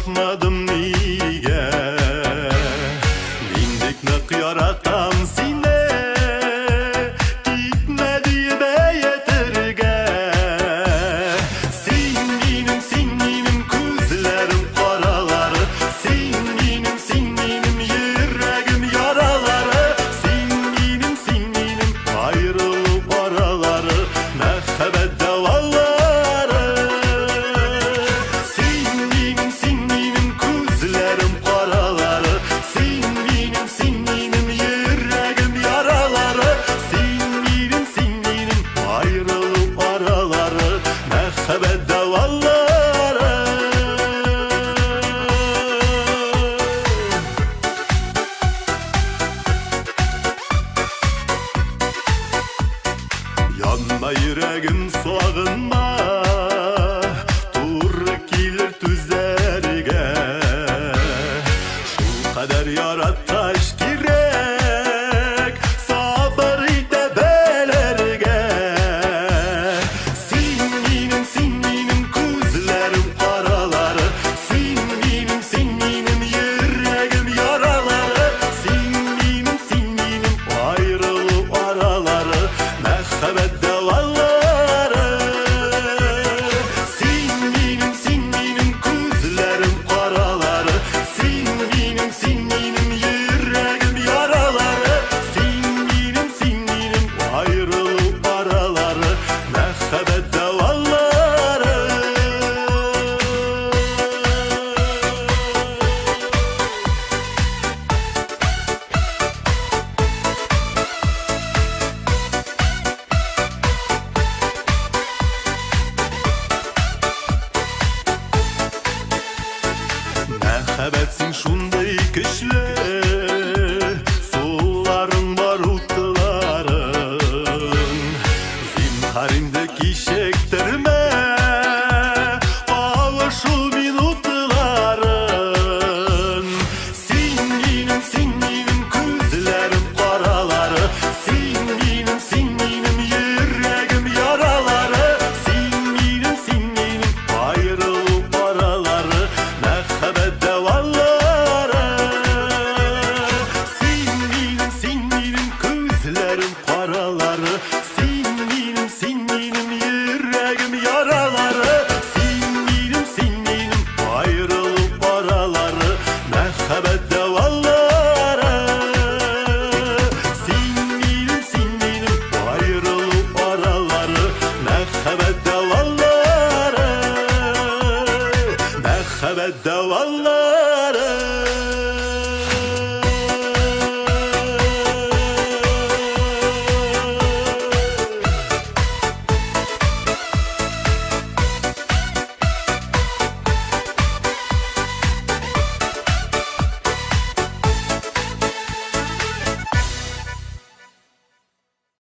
bakmadım niye? Bindik ne yaratan sine, gitmedi be yeterge. Singinim kuzlerim karaları, singinim yüreğim yaraları. Singinim ayrılıp araları, mehbet davalları. Singinim kuzlerim karaları, singinim yüreğim yaraları. Singinim ayrılıp araları, mehbet davalları. Yanma yüreğim soğunma, dur gelir tüzerge. Şu kadar yarataş gerek, sabır ide belerge. Singinim kuzlerim karaları, singinim yüreğim yaraları. Singinim ayrılıp araları, mehbet davalları. Singinim kuzlerim karaları, singinim yüreğim yaraları. Singinim ayrılıp araları, mehbet davalları. Mehbetsin şunday güçlü, suların barutların. Zinharimdeki şekterime, kavuşul minutların. Singinim kuzlerim karaları, singinim yüreğim yaraları. Singinim ayrılıp araları, mehbet davalları. Singinim kuzlerim karaları, singinim yüreğim yaraları. Singinim ayrılıp araları, mehbet davalları. Singinim ayrılıp araları, mehbet davalları. Mehbet davalları.